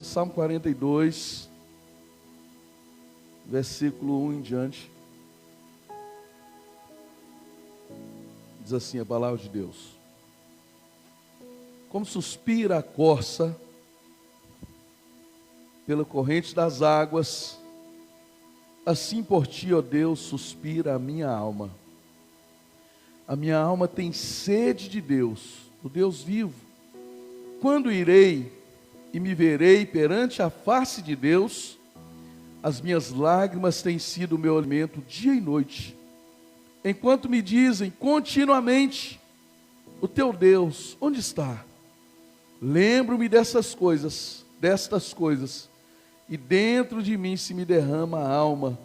Salmo 42, versículo 1 em diante. Diz assim a palavra de Deus: como suspira a corça pela corrente das águas, assim por ti, ó Deus, suspira a minha alma. A minha alma tem sede de Deus, do Deus vivo. Quando irei e me verei perante a face de Deus? As minhas lágrimas têm sido o meu alimento dia e noite, enquanto me dizem continuamente: o teu Deus onde está? Lembro-me destas coisas, e dentro de mim se me derrama a alma,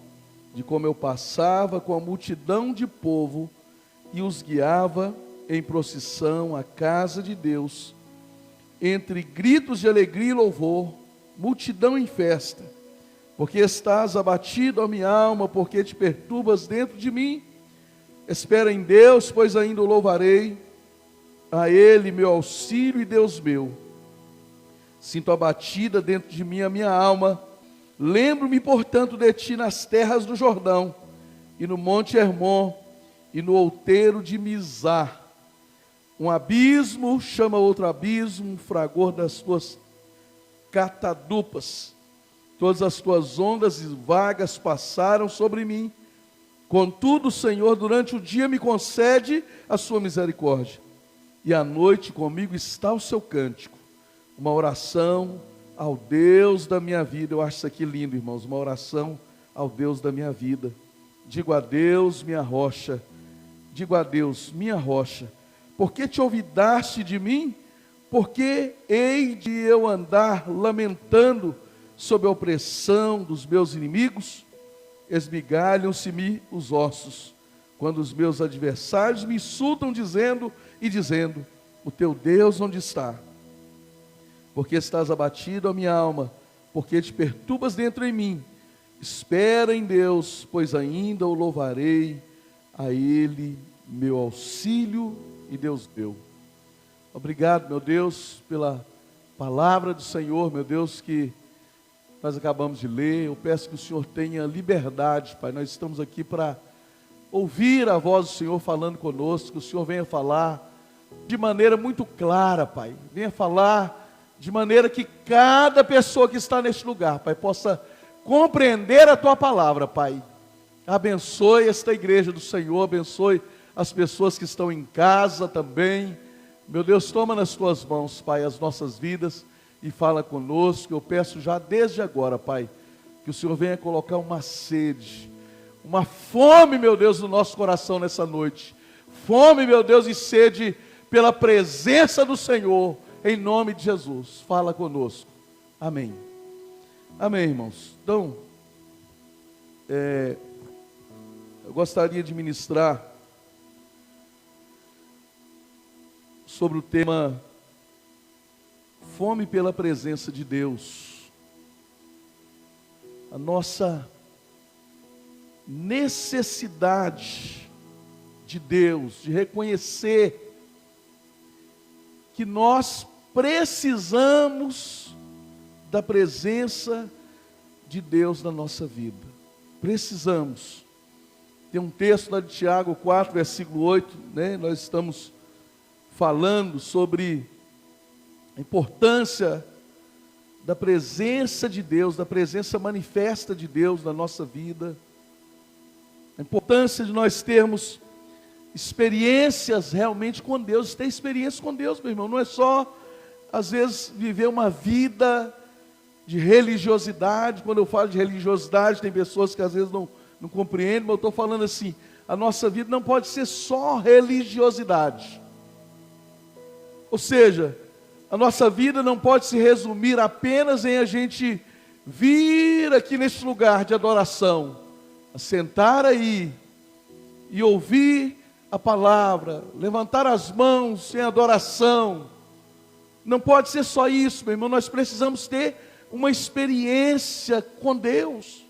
de como eu passava com a multidão de povo e os guiava em procissão à casa de Deus, entre gritos de alegria e louvor, multidão em festa. Porque estás abatido, ó minha alma, porque te perturbas dentro de mim? Espera em Deus, pois ainda o louvarei, a Ele meu auxílio e Deus meu. Sinto abatida dentro de mim a minha alma. Lembro-me, portanto, de ti nas terras do Jordão, e no monte Hermon, e no outeiro de Mizar. Um abismo chama outro abismo, um fragor das tuas catadupas. Todas as tuas ondas e vagas passaram sobre mim. Contudo, Senhor, durante o dia me concede a sua misericórdia, e à noite comigo está o seu cântico, uma oração ao Deus da minha vida. Eu acho isso aqui lindo, irmãos, uma oração ao Deus da minha vida. Digo a Deus, minha rocha, digo a Deus, minha rocha, por que te olvidaste de mim? Por que hei de eu andar lamentando sob a opressão dos meus inimigos? Esmigalham-se-me os ossos, quando os meus adversários me insultam, dizendo, o teu Deus onde está? Porque estás abatido, ó minha alma, porque te perturbas dentro em mim? Espera em Deus, pois ainda o louvarei, a Ele meu auxílio e Deus meu. Obrigado, meu Deus, pela palavra do Senhor, meu Deus, que nós acabamos de ler. Eu peço que o Senhor tenha liberdade, Pai. Nós estamos aqui para ouvir a voz do Senhor falando conosco. Que o Senhor venha falar de maneira muito clara, Pai. Venha falar de maneira que cada pessoa que está neste lugar, Pai, possa compreender a Tua palavra, Pai. Abençoe esta igreja do Senhor, abençoe as pessoas que estão em casa também. Meu Deus, toma nas Tuas mãos, Pai, as nossas vidas e fala conosco. Eu peço já desde agora, Pai, que o Senhor venha colocar uma sede, uma fome, meu Deus, no nosso coração nessa noite. Fome, meu Deus, e sede pela presença do Senhor, em nome de Jesus. Fala conosco. Amém. Amém, irmãos. Então, eu gostaria de ministrar sobre o tema fome pela presença de Deus. A nossa necessidade de Deus, de reconhecer que nós precisamos da presença de Deus na nossa vida. Precisamos. Tem um texto lá de Tiago 4, versículo 8, né? Nós estamos falando sobre a importância da presença de Deus, da presença manifesta de Deus na nossa vida. A importância de nós termos experiências realmente com Deus. Ter experiência com Deus, meu irmão, não é só, às vezes, viver uma vida de religiosidade. Quando eu falo de religiosidade, tem pessoas que às vezes não compreendem, mas eu estou falando assim, a nossa vida não pode ser só religiosidade. Ou seja, a nossa vida não pode se resumir apenas em a gente vir aqui neste lugar de adoração, a sentar aí e ouvir a palavra, levantar as mãos em adoração. Não pode ser só isso, meu irmão. Nós precisamos ter uma experiência com Deus,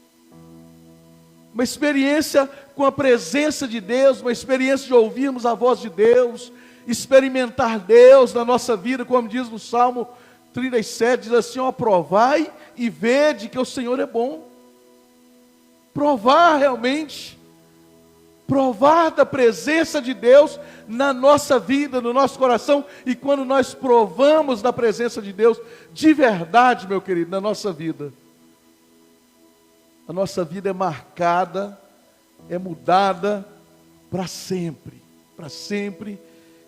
uma experiência com a presença de Deus, uma experiência de ouvirmos a voz de Deus, experimentar Deus na nossa vida, como diz no Salmo 37 diz assim, ó, provai e vede que o Senhor é bom. Provar realmente, provar da presença de Deus na nossa vida, no nosso coração. E quando nós provamos da presença de Deus, de verdade, meu querido, na nossa vida, a nossa vida é marcada, é mudada para sempre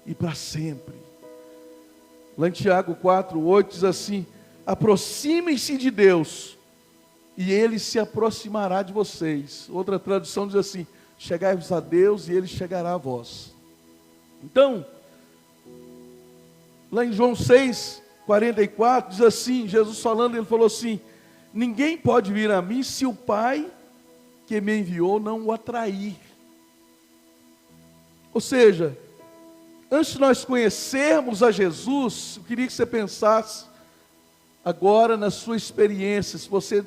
e para sempre. Lá em Tiago 4:8 diz assim, aproximem-se de Deus, e Ele se aproximará de vocês. Outra tradução diz assim, chegai-vos a Deus, e Ele chegará a vós. Então, lá em João 6:44 diz assim, Jesus falando, Ele falou assim, ninguém pode vir a mim se o Pai que me enviou não o atrair. Ou seja, antes de nós conhecermos a Jesus, eu queria que você pensasse agora na sua experiência. Se você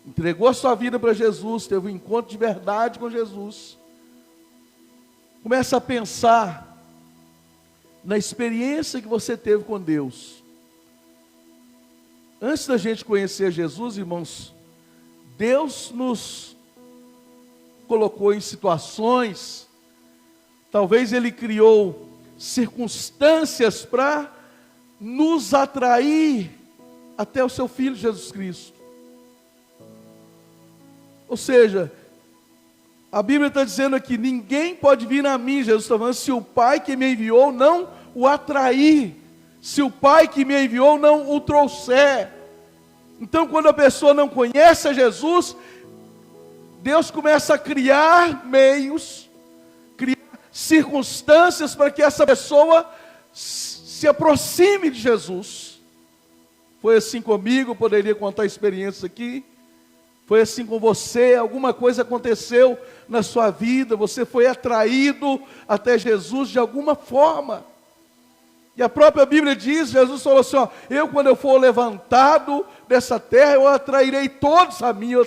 entregou a sua vida para Jesus, teve um encontro de verdade com Jesus, começa a pensar na experiência que você teve com Deus. Antes da gente conhecer Jesus, irmãos, Deus nos colocou em situações, talvez Ele criou circunstâncias para nos atrair até o seu Filho Jesus Cristo. Ou seja, a Bíblia está dizendo aqui, ninguém pode vir a mim, Jesus está falando, se o Pai que me enviou não o atrair, se o Pai que me enviou não o trouxer. Então, quando a pessoa não conhece a Jesus, Deus começa a criar meios, criar circunstâncias para que essa pessoa se aproxime de Jesus. Foi assim comigo, poderia contar experiências aqui. Foi assim com você, alguma coisa aconteceu na sua vida, você foi atraído até Jesus de alguma forma. E a própria Bíblia diz, Jesus falou assim, ó, quando eu for levantado dessa terra, eu atrairei todos a mim, eu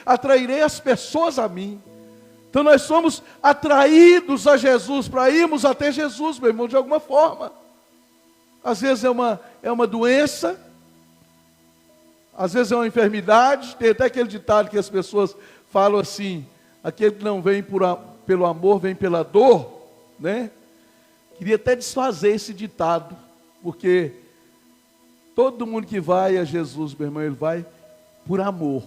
atrairei as pessoas a mim. Então nós somos atraídos a Jesus, para irmos até Jesus, meu irmão, de alguma forma. Às vezes é uma doença, às vezes é uma enfermidade. Tem até aquele ditado que as pessoas falam assim, aquele que não vem pelo amor, vem pela dor, né? Queria até desfazer esse ditado, porque todo mundo que vai a Jesus, meu irmão, ele vai por amor.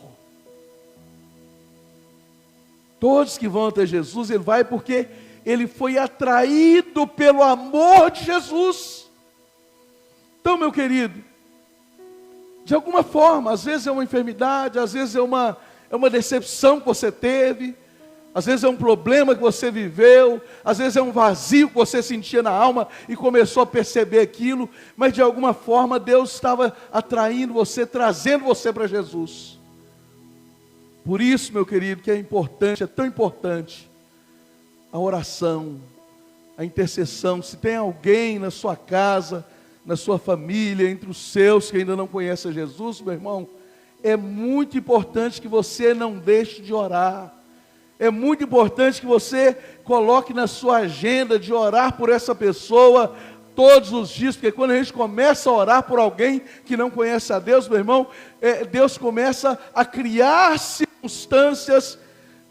Todos que vão até Jesus, ele vai porque ele foi atraído pelo amor de Jesus. Então, meu querido, de alguma forma, às vezes é uma enfermidade, às vezes é uma decepção que você teve, às vezes é um problema que você viveu, às vezes é um vazio que você sentia na alma e começou a perceber aquilo, mas de alguma forma Deus estava atraindo você, trazendo você para Jesus. Por isso, meu querido, que é importante, é tão importante a oração, a intercessão. Se tem alguém na sua casa, na sua família, entre os seus que ainda não conhecem a Jesus, meu irmão, é muito importante que você não deixe de orar. É muito importante que você coloque na sua agenda de orar por essa pessoa todos os dias, porque quando a gente começa a orar por alguém que não conhece a Deus, meu irmão, Deus começa a criar circunstâncias,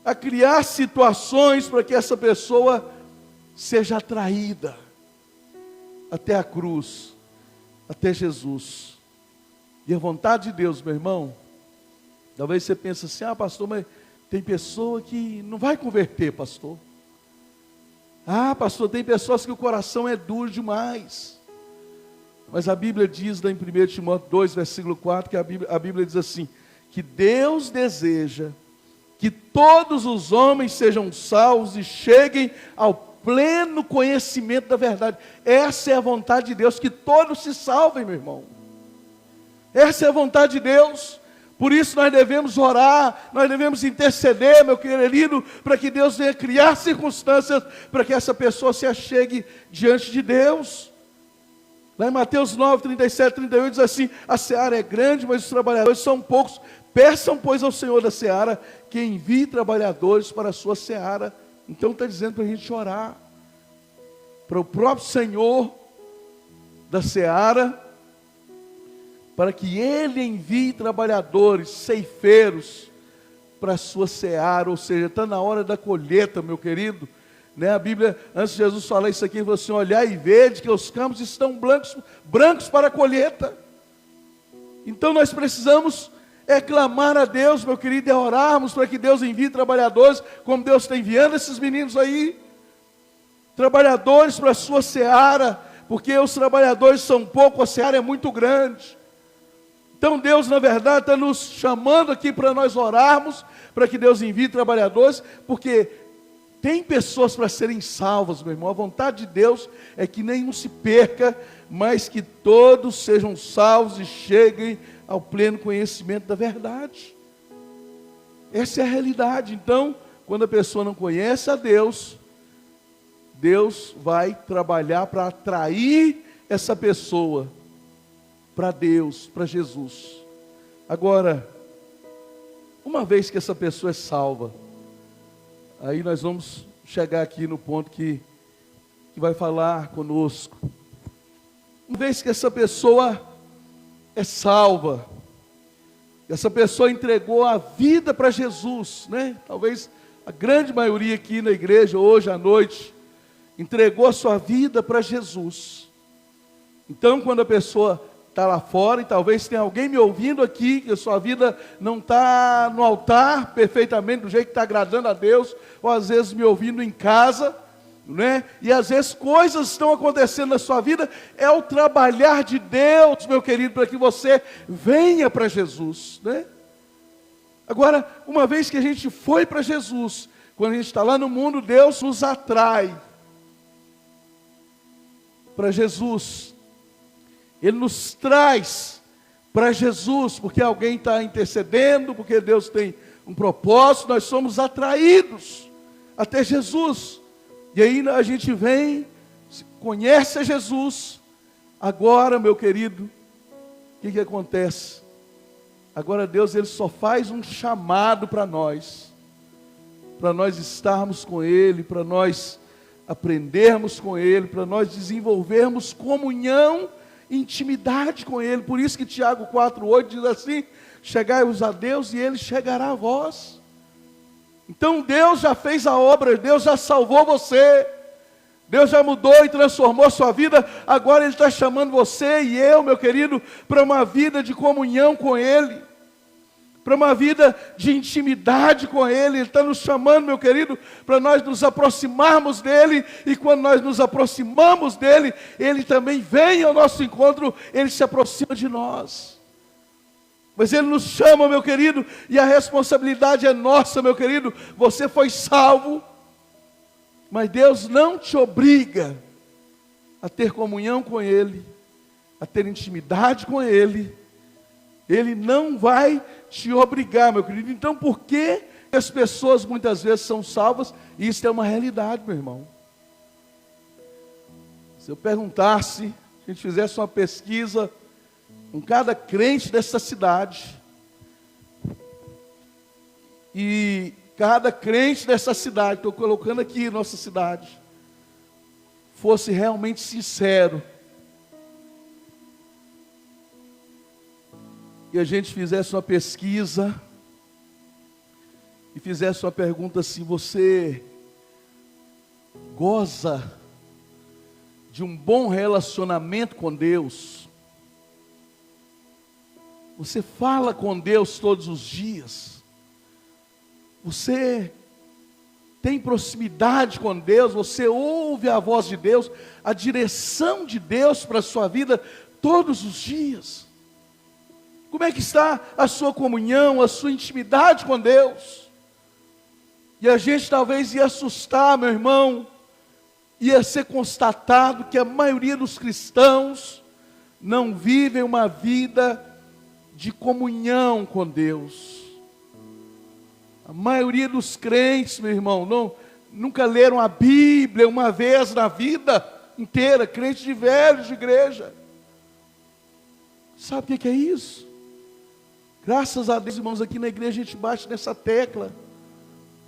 a criar situações para que essa pessoa seja atraída até a cruz, até Jesus. E a vontade de Deus, meu irmão, talvez você pense assim, pastor, mas tem pessoa que não vai converter, pastor. Pastor, tem pessoas que o coração é duro demais. Mas a Bíblia diz lá em 1 Timóteo 2, versículo 4, que a Bíblia diz assim, que Deus deseja que todos os homens sejam salvos e cheguem ao pleno conhecimento da verdade. Essa é a vontade de Deus, que todos se salvem, meu irmão. Essa é a vontade de Deus. Por isso nós devemos orar, nós devemos interceder, meu querido, para que Deus venha criar circunstâncias para que essa pessoa se achegue diante de Deus. Lá em Mateus 9, 37, 38 diz assim, a seara é grande, mas os trabalhadores são poucos. Peçam, pois, ao Senhor da seara que envie trabalhadores para a sua seara. Então está dizendo para a gente orar para o próprio Senhor da seara para que Ele envie trabalhadores, ceifeiros, para a sua seara, ou seja, está na hora da colheita, meu querido. Né? A Bíblia, antes de Jesus falar isso aqui, ele falou assim: olhai e vede que os campos estão brancos para a colheita. Então nós precisamos clamar a Deus, meu querido, e orarmos para que Deus envie trabalhadores, como Deus está enviando esses meninos aí, trabalhadores para a sua seara, porque os trabalhadores são poucos, a seara é muito grande. Então Deus, na verdade, está nos chamando aqui para nós orarmos, para que Deus envie trabalhadores, porque tem pessoas para serem salvas, meu irmão. A vontade de Deus é que nenhum se perca, mas que todos sejam salvos e cheguem ao pleno conhecimento da verdade. Essa é a realidade. Então, quando a pessoa não conhece a Deus, Deus vai trabalhar para atrair essa pessoa para Deus, para Jesus. Agora, uma vez que essa pessoa é salva, aí nós vamos chegar aqui no ponto que vai falar conosco. Uma vez que essa pessoa é salva, essa pessoa entregou a vida para Jesus, né? Talvez a grande maioria aqui na igreja, hoje à noite, entregou a sua vida para Jesus. Então, quando a pessoa está lá fora, e talvez tenha alguém me ouvindo aqui, que a sua vida não está no altar perfeitamente, do jeito que está agradando a Deus, ou às vezes me ouvindo em casa, né? E às vezes coisas estão acontecendo na sua vida, é o trabalhar de Deus, meu querido, para que você venha para Jesus, né? Agora, uma vez que a gente foi para Jesus, quando a gente está lá no mundo, Deus nos atrai para Jesus. Ele nos traz para Jesus, porque alguém está intercedendo, porque Deus tem um propósito, nós somos atraídos até Jesus. E aí a gente vem, conhece a Jesus. Agora, meu querido, o que acontece? Agora Deus, Ele só faz um chamado para nós estarmos com Ele, para nós aprendermos com Ele, para nós desenvolvermos comunhão, intimidade com Ele. Por isso que Tiago 4,8 diz assim: chegai-vos a Deus e Ele chegará a vós. Então Deus já fez a obra, Deus já salvou você, Deus já mudou e transformou a sua vida. Agora Ele está chamando você e eu, meu querido, para uma vida de comunhão com Ele, para uma vida de intimidade com Ele. Ele está nos chamando, meu querido, para nós nos aproximarmos dEle, e quando nós nos aproximamos dEle, Ele também vem ao nosso encontro, Ele se aproxima de nós. Mas Ele nos chama, meu querido, e a responsabilidade é nossa, meu querido. Você foi salvo, mas Deus não te obriga a ter comunhão com Ele, a ter intimidade com Ele. Ele não vai te obrigar, meu querido. Então, por que as pessoas muitas vezes são salvas? Isso é uma realidade, meu irmão. Se eu perguntasse, se a gente fizesse uma pesquisa com cada crente dessa cidade, e cada crente dessa cidade, estou colocando aqui nossa cidade, fosse realmente sincero, e a gente fizesse uma pesquisa, e fizesse uma pergunta assim: você goza de um bom relacionamento com Deus? Você fala com Deus todos os dias? Você tem proximidade com Deus? Você ouve a voz de Deus, a direção de Deus para a sua vida todos os dias? Como é que está a sua comunhão, a sua intimidade com Deus? E a gente talvez ia assustar, meu irmão, ia ser constatado que a maioria dos cristãos não vivem uma vida de comunhão com Deus. A maioria dos crentes, meu irmão, nunca leram a Bíblia uma vez na vida inteira. Crente de velhos de igreja. Sabe o que é isso? Graças a Deus, irmãos, aqui na igreja a gente bate nessa tecla.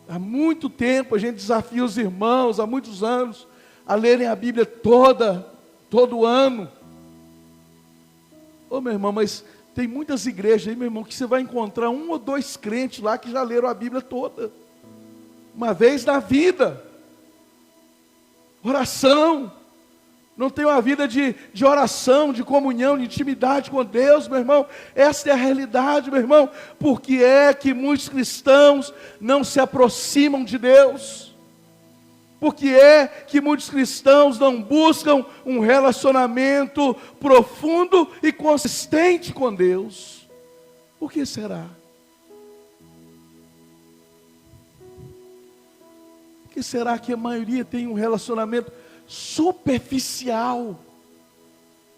Há muito tempo a gente desafia os irmãos, há muitos anos, a lerem a Bíblia todo ano. Ô meu irmão, mas Tem muitas igrejas aí, meu irmão, que você vai encontrar um ou dois crentes lá que já leram a Bíblia toda. Uma vez na vida. Oração. Não tem uma vida de oração, de comunhão, de intimidade com Deus, meu irmão. Essa é a realidade, meu irmão. Por que é que muitos cristãos não se aproximam de Deus? Por que é que muitos cristãos não buscam um relacionamento profundo e consistente com Deus? Por que será? Por que será que a maioria tem um relacionamento superficial?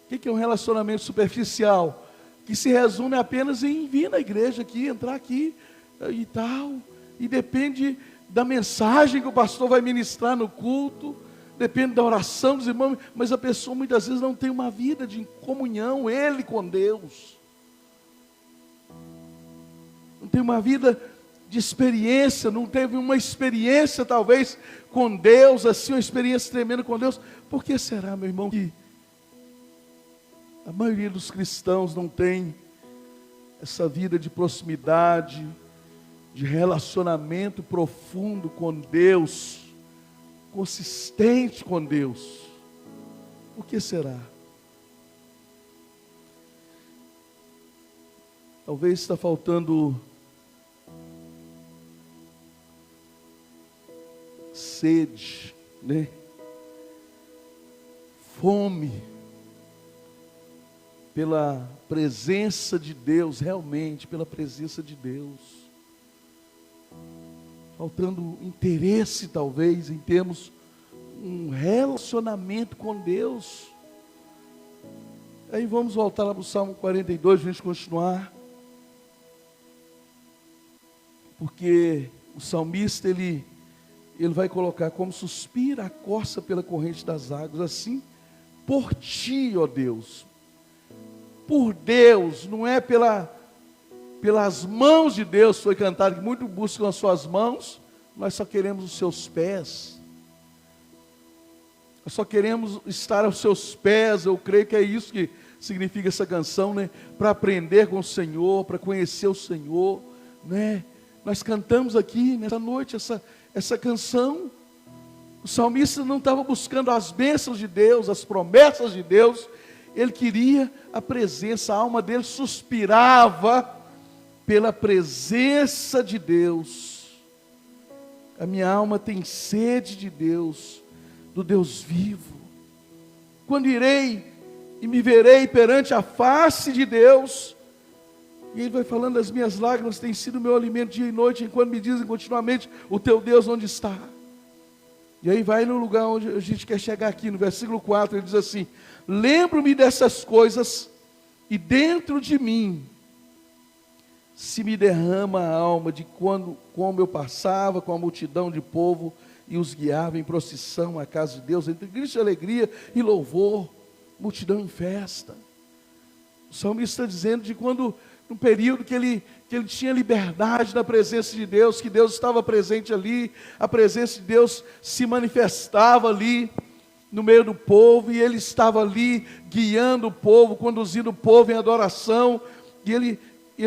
O que é um relacionamento superficial? Que se resume apenas em vir na igreja aqui, entrar aqui e tal, e depende da mensagem que o pastor vai ministrar no culto, depende da oração dos irmãos, mas a pessoa muitas vezes não tem uma vida de comunhão, ele com Deus, não tem uma vida de experiência, não teve uma experiência talvez com Deus, assim, uma experiência tremenda com Deus. Por que será, meu irmão, que a maioria dos cristãos não tem essa vida de proximidade, de relacionamento profundo com Deus, consistente com Deus? Por que será? Talvez está faltando sede, né? Fome pela presença de Deus, realmente pela presença de Deus. Faltando interesse talvez em termos um relacionamento com Deus. Aí vamos voltar lá para o Salmo 42, para a gente continuar. Porque o salmista, ele vai colocar: como suspira a corça pela corrente das águas, assim por ti, ó Deus. Por Deus, não é pelas mãos de Deus. Foi cantado que muitos buscam as suas mãos, nós só queremos os seus pés. Nós só queremos estar aos seus pés. Eu creio que é isso que significa essa canção, né? Para aprender com o Senhor, para conhecer o Senhor, né? Nós cantamos aqui nessa noite essa canção. O salmista não estava buscando as bênçãos de Deus, as promessas de Deus. Ele queria a presença, a alma dele suspirava pela presença de Deus. A minha alma tem sede de Deus, do Deus vivo. Quando irei e me verei perante a face de Deus? E ele vai falando: as minhas lágrimas têm sido meu alimento dia e noite, enquanto me dizem continuamente: o teu Deus onde está? E aí vai no lugar onde a gente quer chegar aqui, no versículo 4, ele diz assim: lembro-me dessas coisas, e dentro de mim se me derrama a alma de como eu passava com a multidão de povo e os guiava em procissão à casa de Deus, entre grito de alegria e louvor, multidão em festa. O salmista está dizendo de quando, no período que ele tinha liberdade na presença de Deus, que Deus estava presente ali, a presença de Deus se manifestava ali no meio do povo, e ele estava ali guiando o povo, conduzindo o povo em adoração. E ele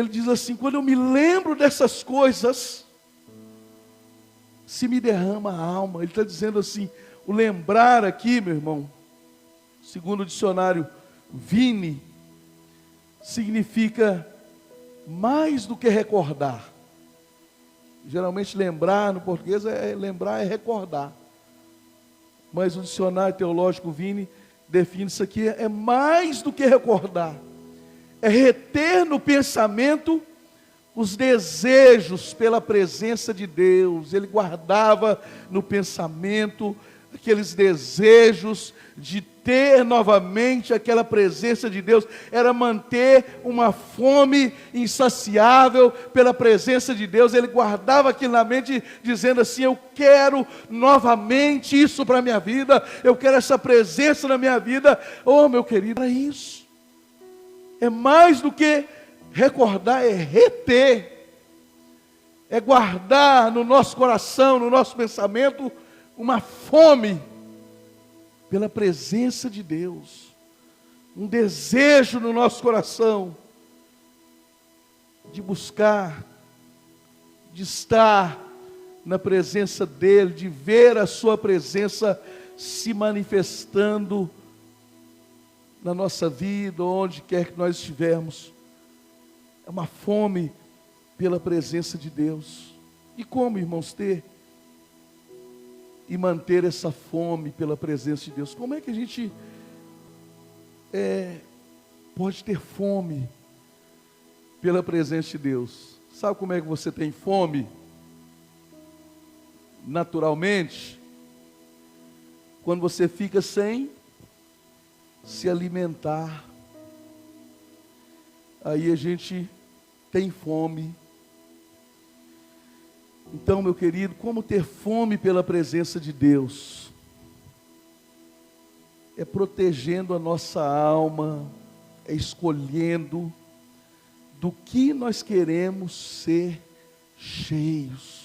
diz assim: quando eu me lembro dessas coisas, se me derrama a alma. Ele está dizendo assim, o lembrar aqui, meu irmão, segundo o dicionário Vini, significa mais do que recordar. Geralmente lembrar no português lembrar é recordar. Mas o dicionário teológico Vini define isso aqui: é mais do que recordar. É reter no pensamento os desejos pela presença de Deus. Ele guardava no pensamento aqueles desejos de ter novamente aquela presença de Deus. Era manter uma fome insaciável pela presença de Deus. Ele guardava aquilo na mente, dizendo assim: eu quero novamente isso para a minha vida, eu quero essa presença na minha vida. Oh, meu querido, é isso. É mais do que recordar, é reter, é guardar no nosso coração, no nosso pensamento, uma fome pela presença de Deus, um desejo no nosso coração de buscar, de estar na presença dEle, de ver a sua presença se manifestando na nossa vida, onde quer que nós estivermos. É uma fome pela presença de Deus. E como, irmãos, ter e manter essa fome pela presença de Deus? Como é que a gente pode ter fome pela presença de Deus? Sabe como é que você tem fome? Naturalmente, quando você fica sem se alimentar, aí a gente tem fome. Então, meu querido, como ter fome pela presença de Deus? É protegendo a nossa alma, é escolhendo do que nós queremos ser cheios.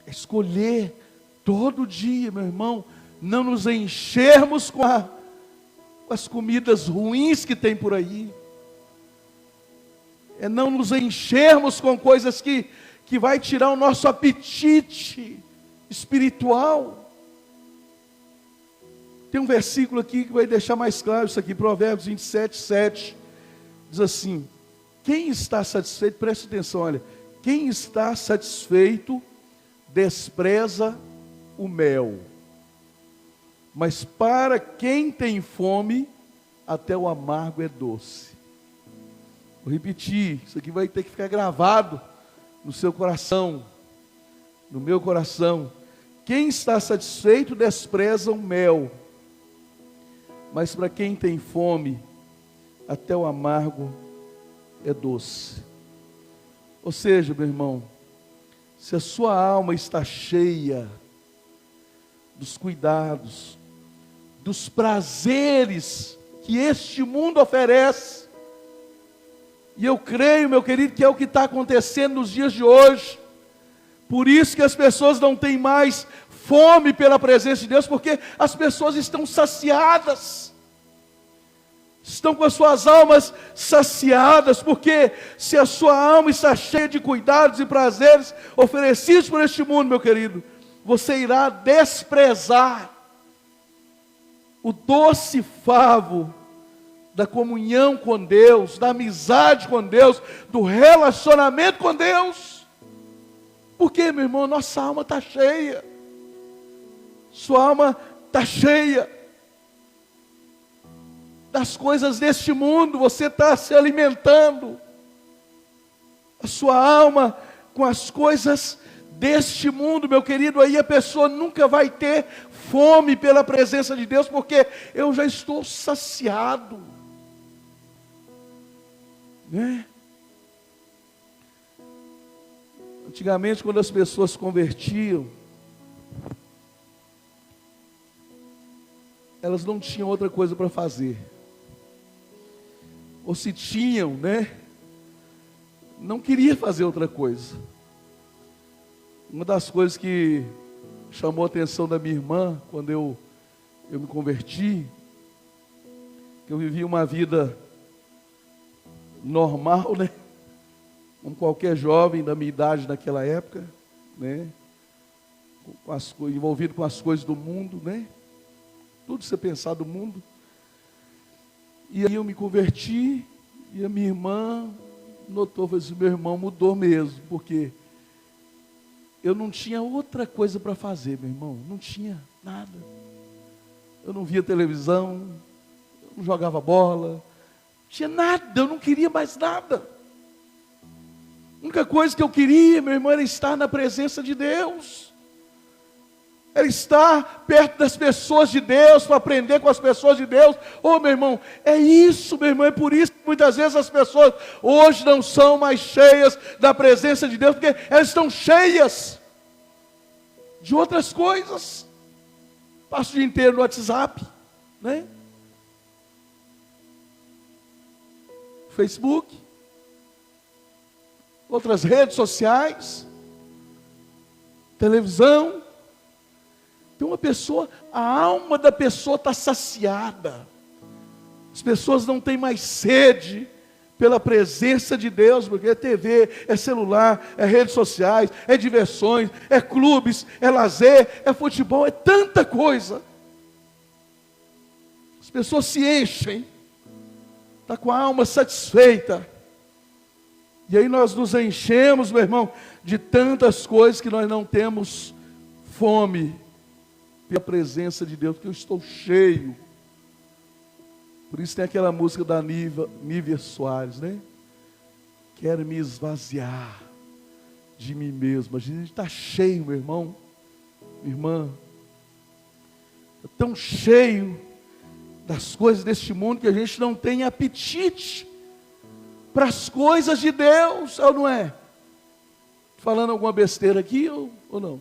É escolher todo dia, meu irmão, não nos enchermos com as comidas ruins que tem por aí. É não nos enchermos com coisas que vai tirar o nosso apetite espiritual. Tem um versículo aqui que vai deixar mais claro isso aqui, Provérbios 27, 7. Diz assim: quem está satisfeito, preste atenção, olha. Quem está satisfeito despreza o mel, mas para quem tem fome, até o amargo é doce. Vou repetir, isso aqui vai ter que ficar gravado no seu coração, no meu coração. Quem está satisfeito despreza o mel, mas para quem tem fome, até o amargo é doce. Ou seja, meu irmão, se a sua alma está cheia dos cuidados, dos prazeres que este mundo oferece, e eu creio, meu querido, que é o que está acontecendo nos dias de hoje. Por isso que as pessoas não têm mais fome pela presença de Deus, porque as pessoas estão saciadas, estão com as suas almas saciadas, porque se a sua alma está cheia de cuidados e prazeres oferecidos por este mundo, meu querido, você irá desprezar o doce favo da comunhão com Deus, da amizade com Deus, do relacionamento com Deus. Porque, meu irmão, nossa alma está cheia, sua alma está cheia das coisas deste mundo, você está se alimentando, a sua alma com as coisas deste mundo, meu querido. Aí a pessoa nunca vai ter fome pela presença de Deus, porque eu já estou saciado, né? Antigamente, quando as pessoas se convertiam, elas não tinham outra coisa para fazer, ou se tinham, né, não queria fazer outra coisa. Uma das coisas que chamou a atenção da minha irmã, quando eu me converti, que eu vivia uma vida normal, né, como qualquer jovem da minha idade naquela época, né, envolvido com as coisas do mundo, né, tudo você pensar do mundo. E aí eu me converti, e a minha irmã notou, falou assim: meu irmão mudou mesmo, porque eu não tinha outra coisa para fazer, meu irmão, não tinha nada. Eu não via televisão, eu não jogava bola, não tinha nada, eu não queria mais nada. A única coisa que eu queria, meu irmão, era estar na presença de Deus, era estar perto das pessoas de Deus, para aprender com as pessoas de Deus. Oh, meu irmão, é isso, meu irmão, é por isso que muitas vezes as pessoas hoje não são mais cheias da presença de Deus, porque elas estão cheias de outras coisas. Passo o dia inteiro no WhatsApp, né? Facebook, outras redes sociais, televisão. Então a alma da pessoa está saciada. As pessoas não têm mais sede pela presença de Deus, porque é TV, é celular, é redes sociais, é diversões, é clubes, é lazer, é futebol, é tanta coisa. As pessoas se enchem, está com a alma satisfeita. E aí nós nos enchemos, meu irmão, de tantas coisas que nós não temos fome pela presença de Deus, porque eu estou cheio. Por isso tem aquela música da Nívia Soares, né? Quero me esvaziar de mim mesmo. A gente está cheio, meu irmão, minha irmã. Tão cheio das coisas deste mundo que a gente não tem apetite para as coisas de Deus, ou não é? Falando alguma besteira aqui ou não?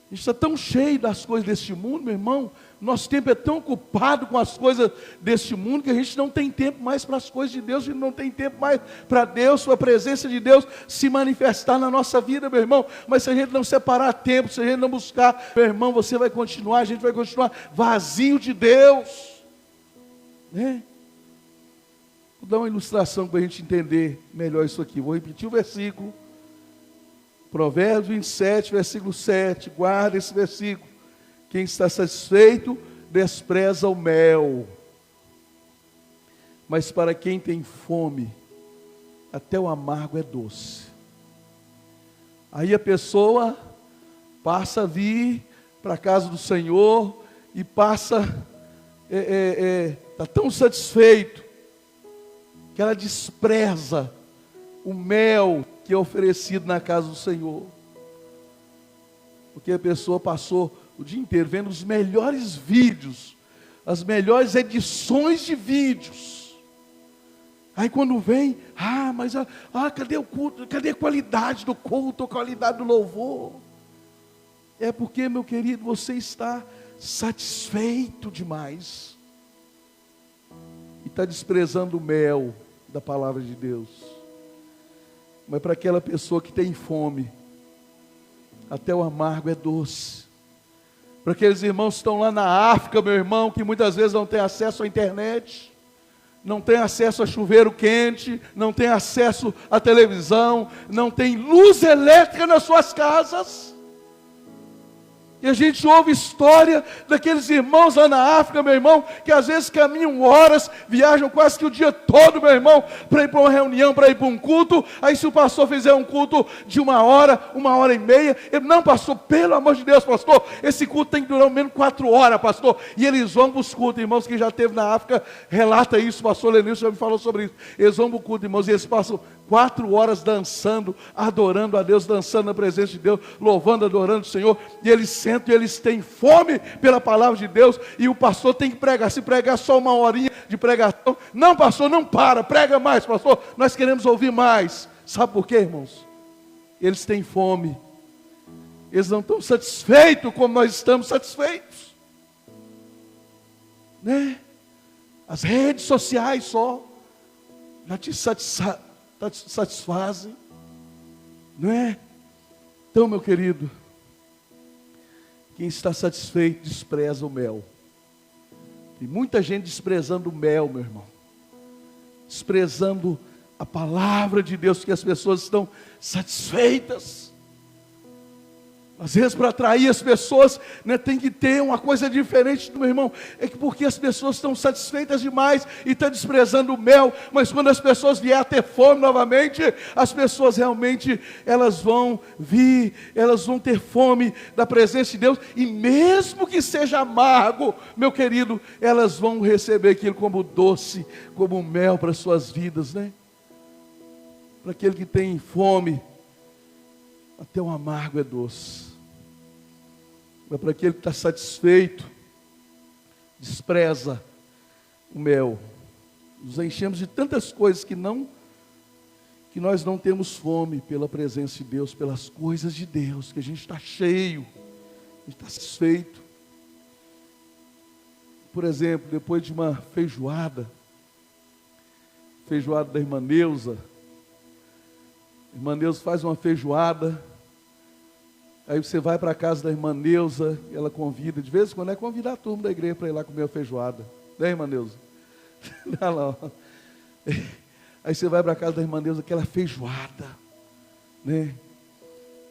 A gente está tão cheio das coisas deste mundo, meu irmão. Nosso tempo é tão ocupado com as coisas deste mundo que a gente não tem tempo mais para as coisas de Deus. A gente não tem tempo mais para Deus, para a presença de Deus se manifestar na nossa vida, meu irmão. Mas se a gente não separar tempo, se a gente não buscar, meu irmão, você vai continuar, a gente vai continuar vazio de Deus, né? Vou dar uma ilustração para a gente entender melhor isso aqui. Vou repetir o versículo. Provérbios 27, versículo 7. Guarda esse versículo. Quem está satisfeito, despreza o mel. Mas para quem tem fome, até o amargo é doce. Aí a pessoa passa a vir para a casa do Senhor e passa, está tão satisfeito, que ela despreza o mel que é oferecido na casa do Senhor. Porque a pessoa passou o dia inteiro vendo os melhores vídeos, as melhores edições de vídeos. Aí quando vem, mas cadê o culto? Cadê a qualidade do culto, a qualidade do louvor? É porque, meu querido, você está satisfeito demais. E está desprezando o mel da palavra de Deus. Mas para aquela pessoa que tem fome, até o amargo é doce. Para aqueles irmãos que estão lá na África, meu irmão, que muitas vezes não têm acesso à internet, não tem acesso a chuveiro quente, não tem acesso à televisão, não tem luz elétrica nas suas casas. E a gente ouve história daqueles irmãos lá na África, meu irmão, que às vezes caminham horas, viajam quase que o dia todo, meu irmão, para ir para uma reunião, para ir para um culto. Aí se o pastor fizer um culto de 1h, 1h30, ele, não, pastor, pelo amor de Deus, pastor, esse culto tem que durar ao menos 4 horas, pastor. E eles vão para os cultos, irmãos, que já esteve na África, relata isso, o pastor Lenilson já me falou sobre isso. Eles vão para o culto, irmãos, e eles passam 4 horas dançando, adorando a Deus, dançando na presença de Deus, louvando, adorando o Senhor, e eles sentam e eles têm fome pela palavra de Deus, e o pastor tem que pregar. Se pregar só 1 horinha de pregação, não, pastor, não para, prega mais, pastor, nós queremos ouvir mais. Sabe por quê, irmãos? Eles têm fome, eles não estão satisfeitos como nós estamos satisfeitos, né? As redes sociais só já te satisfazem, não é? Então, meu querido, quem está satisfeito despreza o mel. Tem muita gente desprezando o mel, meu irmão, desprezando a palavra de Deus, porque as pessoas estão satisfeitas. Às vezes, para atrair as pessoas, né, tem que ter uma coisa diferente, meu irmão. É que porque as pessoas estão satisfeitas demais e estão desprezando o mel. Mas quando as pessoas vierem a ter fome novamente, as pessoas realmente, elas vão vir, elas vão ter fome da presença de Deus. E mesmo que seja amargo, meu querido, elas vão receber aquilo como doce, como mel para as suas vidas, né? Para aquele que tem fome, até o amargo é doce. Mas para aquele que está satisfeito, despreza o mel. Nos enchemos de tantas coisas que nós não temos fome pela presença de Deus, pelas coisas de Deus, que a gente está cheio, a gente está satisfeito. Por exemplo, depois de uma feijoada da irmã Neuza, a irmã Neuza faz uma feijoada. Aí você vai para a casa da irmã Neuza, ela convida, de vez em quando convidar a turma da igreja para ir lá comer a feijoada. Né, irmã Neuza? Não. Aí você vai para a casa da irmã Neuza, aquela feijoada, né?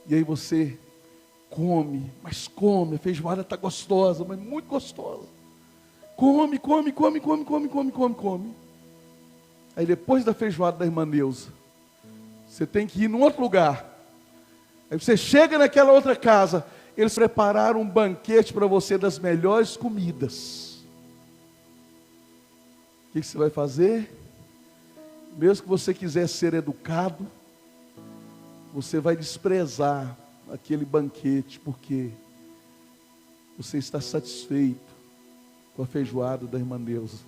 E aí você come, mas come, a feijoada está gostosa, mas muito gostosa. Come. Aí depois da feijoada da irmã Neuza, você tem que ir num outro lugar. Aí você chega naquela outra casa, eles prepararam um banquete para você das melhores comidas. O que você vai fazer? Mesmo que você quiser ser educado, você vai desprezar aquele banquete, porque você está satisfeito com a feijoada da irmã Neuza.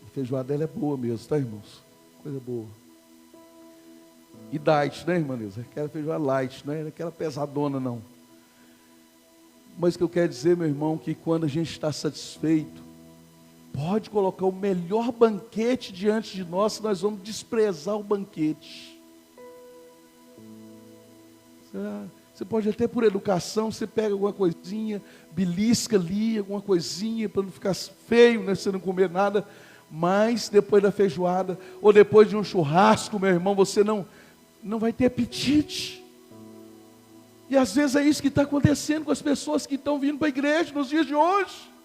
A feijoada dela é boa mesmo, tá, irmãos? Coisa boa. E diet, né, irmã Neuza? Aquela feijoada light, não é aquela pesadona, não. Mas o que eu quero dizer, meu irmão, que quando a gente está satisfeito, pode colocar o melhor banquete diante de nós, nós vamos desprezar o banquete. Você pode até por educação, você pega alguma coisinha, belisca ali, alguma coisinha, para não ficar feio, né, você não comer nada, mas depois da feijoada, ou depois de um churrasco, meu irmão, você não vai ter apetite. E às vezes é isso que está acontecendo com as pessoas que estão vindo para a igreja nos dias de hoje.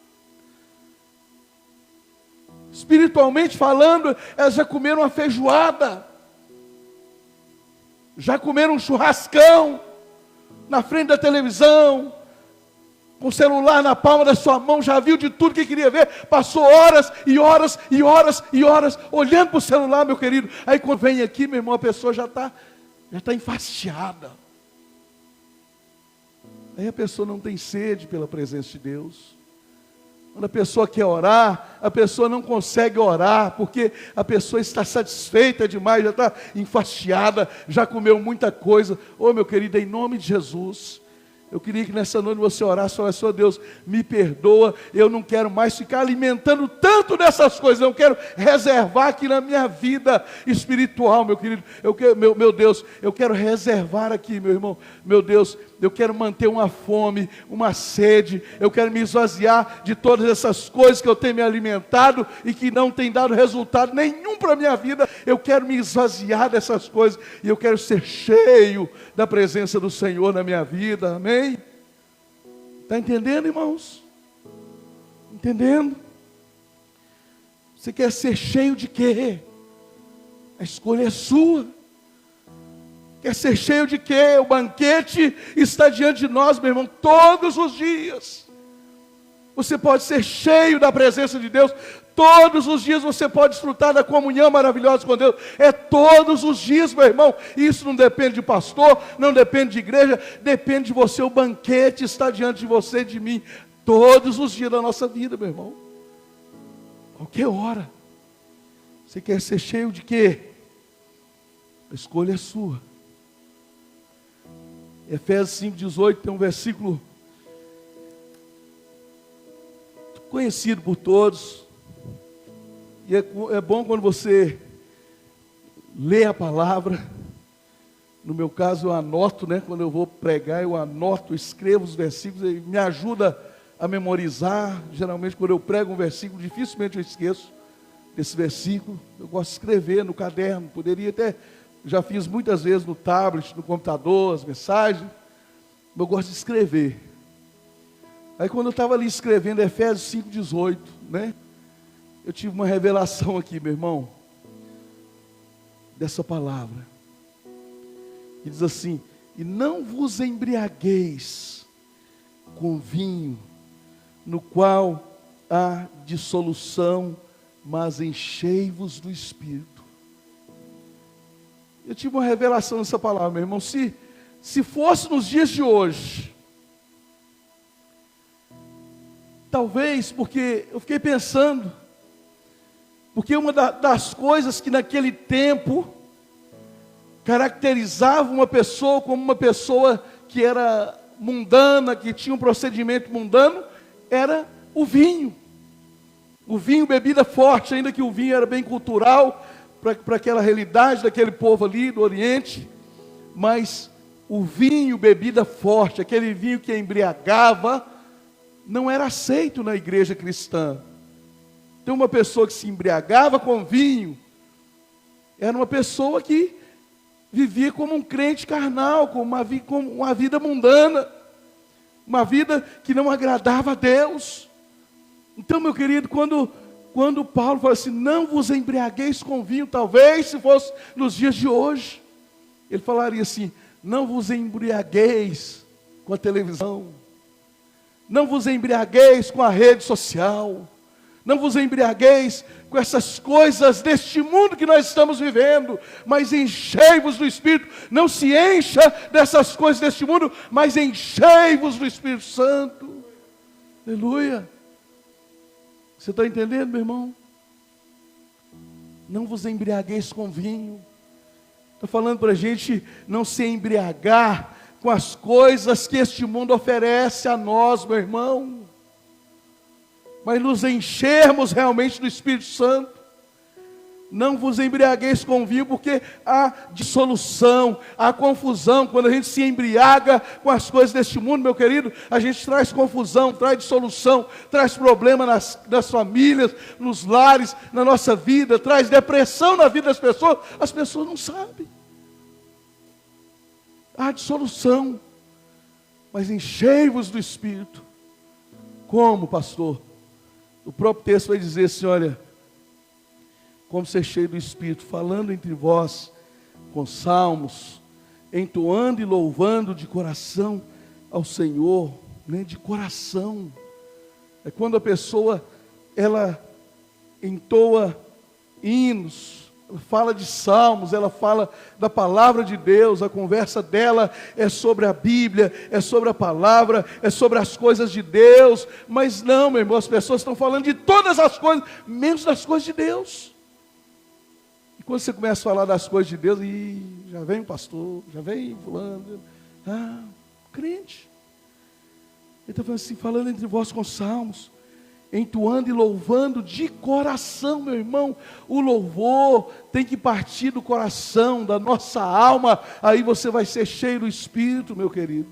Espiritualmente falando, elas já comeram uma feijoada, já comeram um churrascão, na frente da televisão, com o celular na palma da sua mão, já viu de tudo que queria ver, passou horas olhando para o celular, meu querido. Aí quando vem aqui, meu irmão, a pessoa já está enfastiada. Aí a pessoa não tem sede pela presença de Deus. Quando a pessoa quer orar, a pessoa não consegue orar, porque a pessoa está satisfeita demais, já está enfastiada, já comeu muita coisa. Ô meu querido, em nome de Jesus, eu queria que nessa noite você orasse, falasse: ó Deus, me perdoa, eu não quero mais ficar alimentando tanto dessas coisas, eu quero reservar aqui na minha vida espiritual, meu querido, meu Deus, eu quero reservar aqui, meu irmão, meu Deus, eu quero manter uma fome, uma sede, eu quero me esvaziar de todas essas coisas que eu tenho me alimentado e que não tem dado resultado nenhum para a minha vida. Eu quero me esvaziar dessas coisas e eu quero ser cheio da presença do Senhor na minha vida, amém? Está entendendo, irmãos? Entendendo? Você quer ser cheio de quê? A escolha é sua. Quer ser cheio de quê? O banquete está diante de nós, meu irmão, todos os dias. Você pode ser cheio da presença de Deus, todos os dias você pode desfrutar da comunhão maravilhosa com Deus, é todos os dias, meu irmão. Isso não depende de pastor, não depende de igreja, depende de você. O banquete está diante de você e de mim, todos os dias da nossa vida, meu irmão. Qualquer hora. Você quer ser cheio de quê? A escolha é sua. Efésios 5,18 tem um versículo conhecido por todos, e é bom quando você lê a palavra. No meu caso eu anoto, né? Quando eu vou pregar eu anoto, escrevo os versículos, e me ajuda a memorizar. Geralmente quando eu prego um versículo, dificilmente eu esqueço desse versículo. Eu gosto de escrever no caderno, poderia até, já fiz muitas vezes no tablet, no computador, as mensagens, mas eu gosto de escrever. Aí quando eu estava ali escrevendo Efésios 5,18, né? Eu tive uma revelação aqui, meu irmão, dessa palavra. E diz assim: e não vos embriagueis com vinho, no qual há dissolução, mas enchei-vos do Espírito. Eu tive uma revelação nessa palavra, meu irmão. Se fosse nos dias de hoje, talvez, porque eu fiquei pensando, porque uma das coisas que naquele tempo caracterizava uma pessoa como uma pessoa que era mundana, que tinha um procedimento mundano, era o vinho. O vinho, bebida forte, ainda que o vinho era bem cultural para aquela realidade daquele povo ali do Oriente, mas o vinho, bebida forte, aquele vinho que embriagava, não era aceito na igreja cristã. Então, uma pessoa que se embriagava com vinho, era uma pessoa que vivia como um crente carnal, com uma vida mundana, uma vida que não agradava a Deus. Então, meu querido, quando Paulo fala assim, não vos embriagueis com vinho, talvez se fosse nos dias de hoje, ele falaria assim, não vos embriagueis com a televisão, não vos embriagueis com a rede social, não vos embriagueis com essas coisas deste mundo que nós estamos vivendo, mas enchei-vos do Espírito. Não se encha dessas coisas deste mundo, mas enchei-vos do Espírito Santo. Aleluia. Você está entendendo, meu irmão? Não vos embriagueis com vinho. Está falando para a gente não se embriagar com as coisas que este mundo oferece a nós, meu irmão, mas nos enchermos realmente do Espírito Santo. Não vos embriagueis com vinho, porque há dissolução, há confusão. Quando a gente se embriaga com as coisas deste mundo, meu querido, a gente traz confusão, traz dissolução, traz problema nas famílias, nos lares, na nossa vida, traz depressão na vida das pessoas. As pessoas não sabem. Há dissolução, mas enchei-vos do Espírito. Como, pastor? O próprio texto vai dizer assim, olha, como ser cheio do Espírito, falando entre vós com salmos, entoando e louvando de coração ao Senhor, né? De coração. É quando a pessoa, ela entoa hinos, ela fala de salmos, ela fala da palavra de Deus, a conversa dela é sobre a Bíblia, é sobre a palavra, é sobre as coisas de Deus, mas não, meu irmão, as pessoas estão falando de todas as coisas, menos das coisas de Deus. E quando você começa a falar das coisas de Deus, já vem o pastor, já vem fulano, crente. Ele está falando assim, falando entre vós com salmos, entoando e louvando de coração, meu irmão. O louvor tem que partir do coração, da nossa alma. Aí você vai ser cheio do Espírito, meu querido.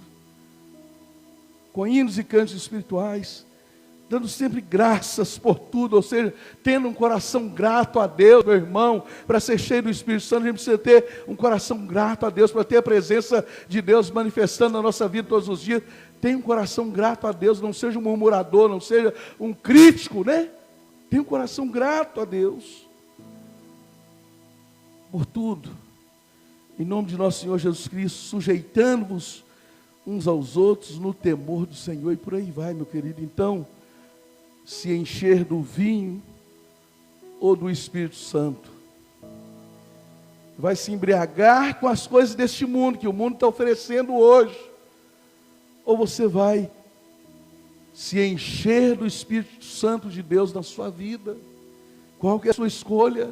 Com hinos e cantos espirituais, dando sempre graças por tudo, ou seja, tendo um coração grato a Deus, meu irmão. Para ser cheio do Espírito Santo, a gente precisa ter um coração grato a Deus, para ter a presença de Deus manifestando na nossa vida todos os dias. Tenha um coração grato a Deus, não seja um murmurador, não seja um crítico, né? Tenha um coração grato a Deus. Por tudo, em nome de nosso Senhor Jesus Cristo, sujeitando-vos uns aos outros no temor do Senhor, e por aí vai, meu querido. Então, se encher do vinho ou do Espírito Santo, vai se embriagar com as coisas deste mundo, que o mundo está oferecendo hoje, ou você vai se encher do Espírito Santo de Deus na sua vida? Qual que é a sua escolha?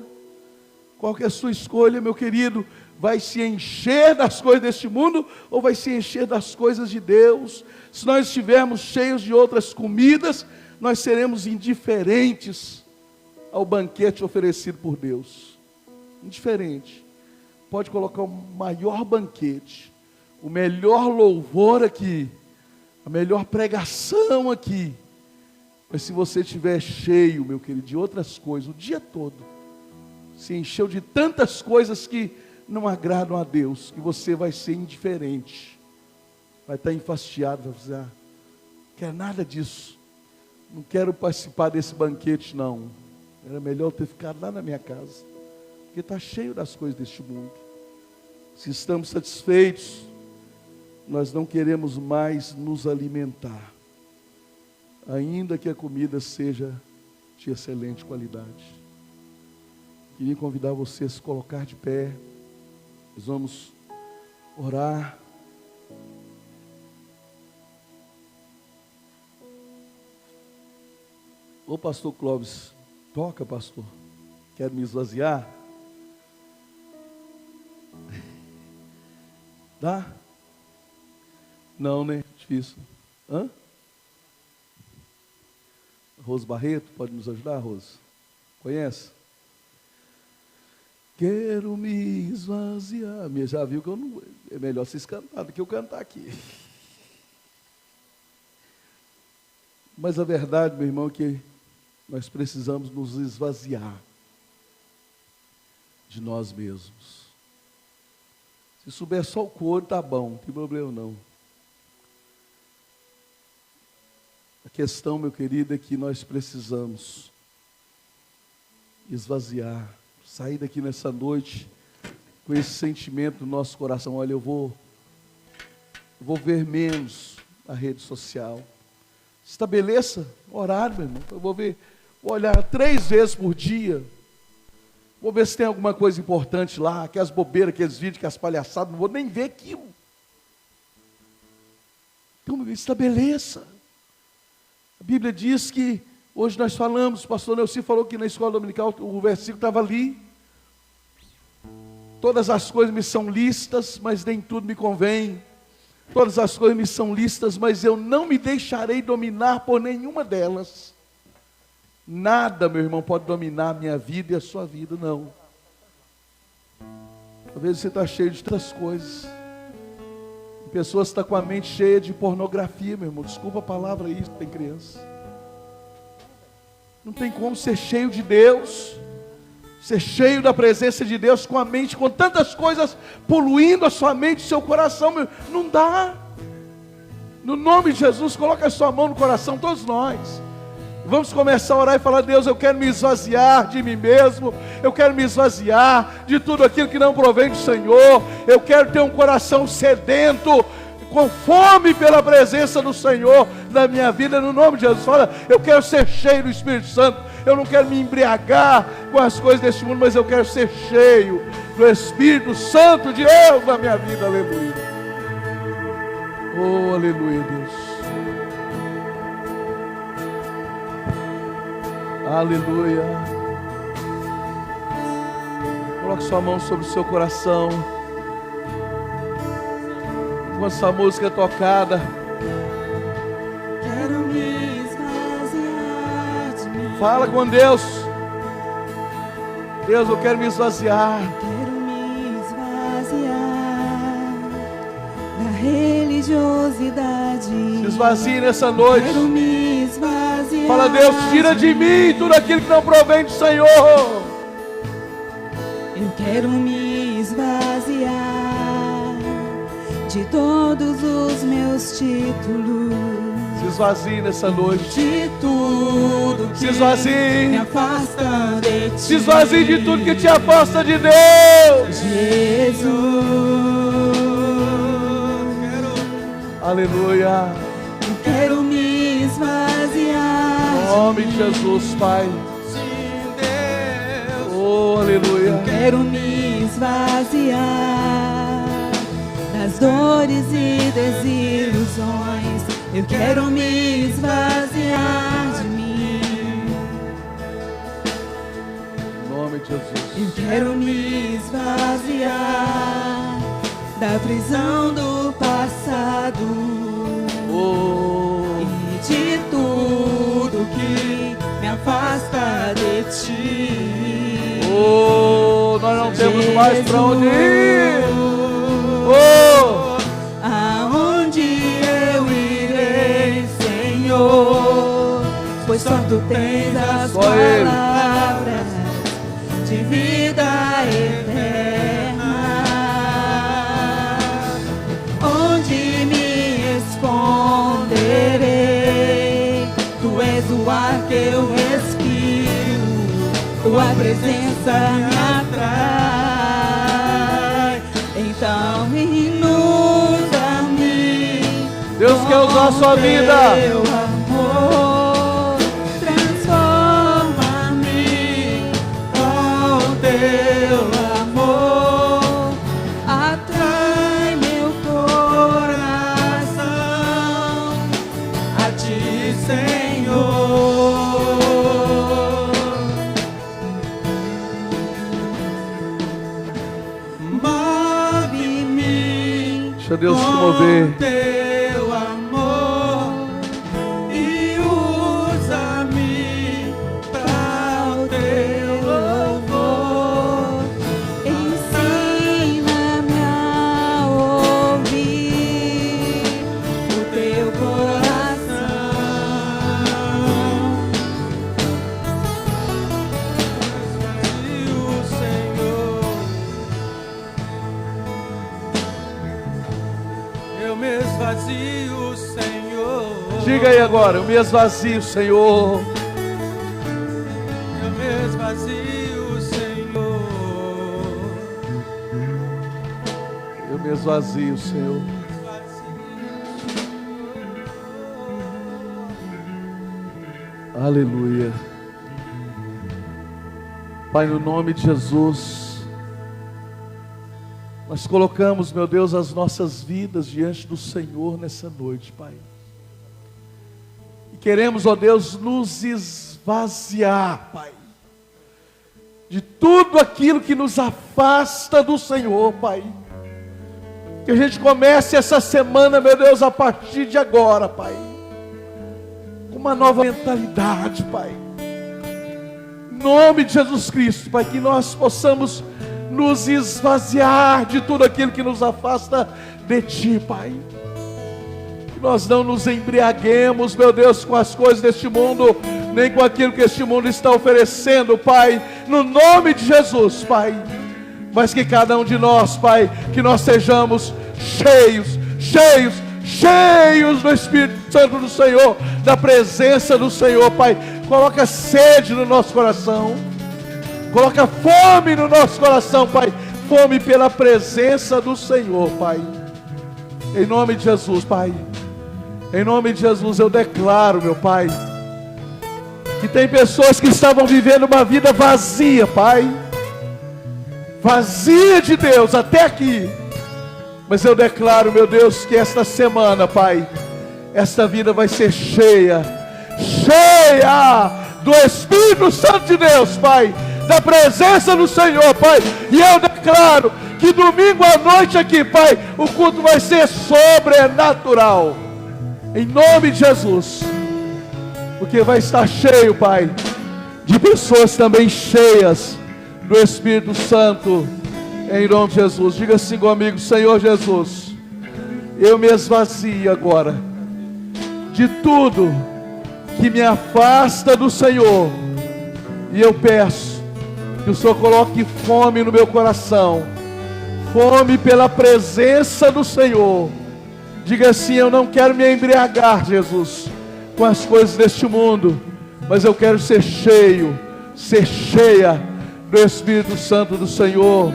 Qual que é a sua escolha, meu querido? Vai se encher das coisas deste mundo ou vai se encher das coisas de Deus? Se nós estivermos cheios de outras comidas, nós seremos indiferentes ao banquete oferecido por Deus. Indiferente. Pode colocar o maior banquete, o melhor louvor aqui, a melhor pregação aqui, mas se você estiver cheio, meu querido, de outras coisas, o dia todo, se encheu de tantas coisas que não agradam a Deus, que você vai ser indiferente, vai estar enfastiado, vai dizer, não quero nada disso, não quero participar desse banquete não, era melhor ter ficado lá na minha casa, porque está cheio das coisas deste mundo. Se estamos satisfeitos, nós não queremos mais nos alimentar, ainda que a comida seja de excelente qualidade. Queria convidar você a se colocar de pé, nós vamos orar. Ô pastor Clóvis, toca pastor, quero me esvaziar? Dá? Não, né? Difícil. Hã? Rose Barreto, pode nos ajudar, Rose? Conhece? Quero me esvaziar. Já viu que eu não... É melhor vocês cantar do que eu cantar aqui. Mas a verdade, meu irmão, é que nós precisamos nos esvaziar de nós mesmos. Se souber só o couro, tá bom, não tem problema não. A questão, meu querido, é que nós precisamos esvaziar, sair daqui nessa noite com esse sentimento no nosso coração. Olha, eu vou ver menos a rede social. Estabeleça horário, meu irmão. Eu vou olhar 3 vezes por dia. Vou ver se tem alguma coisa importante lá, aquelas bobeiras, aqueles vídeos, aquelas palhaçadas, não vou nem ver aquilo. Então, estabeleça. A Bíblia diz que, hoje nós falamos, o pastor Nelci falou que na escola dominical, o versículo estava ali. Todas as coisas me são lícitas, mas nem tudo me convém. Todas as coisas me são lícitas, mas eu não me deixarei dominar por nenhuma delas. Nada, meu irmão, pode dominar a minha vida e a sua vida, não. Às vezes você está cheio de outras coisas. Pessoas estão com a mente cheia de pornografia, meu irmão. Desculpa a palavra aí, tem criança. Não tem como ser cheio de Deus, ser cheio da presença de Deus, com a mente, com tantas coisas poluindo a sua mente, o seu coração, meu. Não dá. No nome de Jesus, coloca a sua mão no coração, todos nós. Vamos começar a orar e falar: Deus, eu quero me esvaziar de mim mesmo, eu quero me esvaziar de tudo aquilo que não provém do Senhor, eu quero ter um coração sedento, com fome pela presença do Senhor na minha vida, no nome de Jesus. Fala: eu quero ser cheio do Espírito Santo, eu não quero me embriagar com as coisas deste mundo, mas eu quero ser cheio do Espírito Santo de Deus na minha vida, aleluia. Oh, aleluia, Deus. Aleluia. Coloque sua mão sobre o seu coração. Com essa música tocada, quero me esvaziar de mim. fala com Deus. Deus, eu quero me esvaziar. Quero me esvaziar da religiosidade. Se esvazie nessa noite. Quero me esvaziar. Fala: Deus, tira de mim tudo aquilo que não provém do Senhor. Eu quero me esvaziar de todos os meus títulos. Se esvazie nessa noite. De tudo que Se esvazie. me afasta de ti. Se esvazie de tudo que te afasta de Deus. Jesus. Aleluia. Eu quero me esvaziar. Em nome de Jesus, Pai. Oh, aleluia. Quero me esvaziar das dores e desilusões. Eu quero me esvaziar de mim. Em nome de Jesus. Eu quero me esvaziar da prisão do passado. Oh, E de tudo que me afasta de ti. oh, nós não temos mais para onde ir. Oh, Aonde eu irei, Senhor? Pois só tu tens as Só Ele. palavras de vida eterna. Onde me esconderei? Tu és o ar que eu respiro, tua presença me atrai. Então inunda-me. Deus quer usar a sua vida. Teu amor, transforma-me com teu amor. Atrai meu coração a ti, Senhor. Move-me deixa Deus te com mover. teu amor e usa-me para o teu louvor. Ensina-me a ouvir o teu coração. esvazio, Senhor. Diga aí agora, eu me esvazio, Senhor. Eu me esvazio, Senhor. Eu me esvazio, Senhor. Aleluia. Pai, no nome de Jesus, nós colocamos, meu Deus, as nossas vidas diante do Senhor nessa noite, Pai. E queremos, ó Deus, nos esvaziar, Pai, de tudo aquilo que nos afasta do Senhor, Pai. Que a gente comece essa semana, meu Deus, a partir de agora, Pai, com uma nova mentalidade, Pai. Em nome de Jesus Cristo, Pai, que nós possamos nos esvaziar de tudo aquilo que nos afasta de Ti, Pai. Que nós não nos embriaguemos, meu Deus, com as coisas deste mundo, nem com aquilo que este mundo está oferecendo, Pai, no nome de Jesus, Pai. Mas que cada um de nós, Pai, que nós sejamos cheios do Espírito Santo do Senhor, da presença do Senhor, Pai. Coloca sede no nosso coração, coloca fome no nosso coração, Pai, fome pela presença do Senhor, Pai. Em nome de Jesus, Pai, em nome de Jesus eu declaro, meu Pai, que tem pessoas que estavam vivendo uma vida vazia, Pai, vazia de Deus até aqui. Mas eu declaro, meu Deus, que esta semana, Pai, esta vida vai ser cheia do Espírito Santo de Deus, Pai, da presença do Senhor, Pai. E eu declaro que domingo à noite aqui, Pai, o culto vai ser sobrenatural, em nome de Jesus, porque vai estar cheio, Pai, de pessoas também cheias do Espírito Santo, em nome de Jesus. Diga assim comigo: Senhor Jesus, eu me esvazio agora de tudo que me afasta do Senhor, e eu peço que o Senhor coloque fome no meu coração, fome pela presença do Senhor. Diga assim: eu não quero me embriagar, Jesus, com as coisas deste mundo, mas eu quero ser cheia do Espírito Santo do Senhor,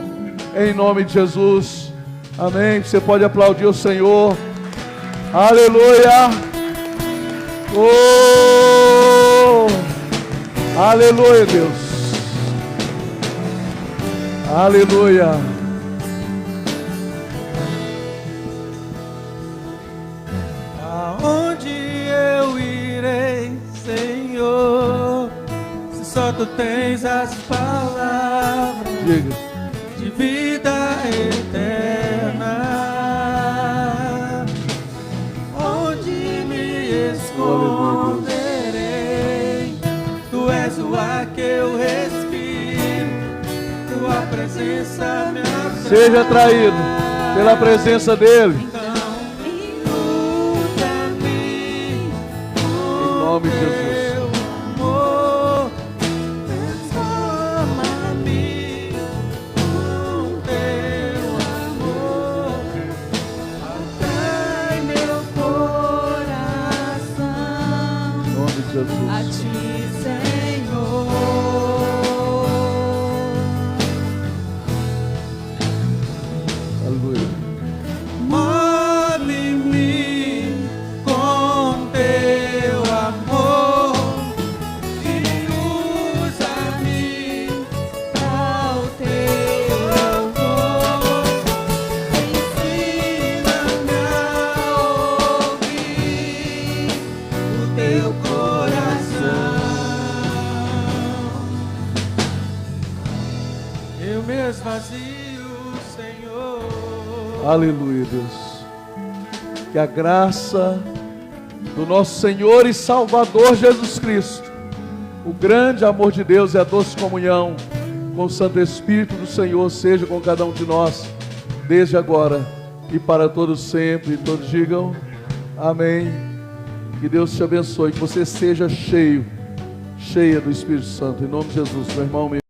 em nome de Jesus. Amém. Você pode aplaudir o Senhor. Aleluia. Oh, aleluia, Deus. Aleluia. Aonde eu irei, Senhor, se só Tu tens as palavras de vida eterna? Onde me esconderei? Tu és o ar que eu respiro, Tua presença me atrai. Seja atraído pela presença dEle, em nome de Jesus. A Ti, Senhor. Aleluia. Move-me com Teu amor e usa-me ao Teu louvor. Ensina-me a ouvir o Teu coração. Eu me esvazio, Senhor. Aleluia, Deus. Que a graça do nosso Senhor e Salvador Jesus Cristo, o grande amor de Deus e a doce comunhão com o Santo Espírito do Senhor seja com cada um de nós, desde agora e para todos sempre. Todos digam amém. Que Deus te abençoe, que você seja cheia do Espírito Santo, em nome de Jesus, meu irmão.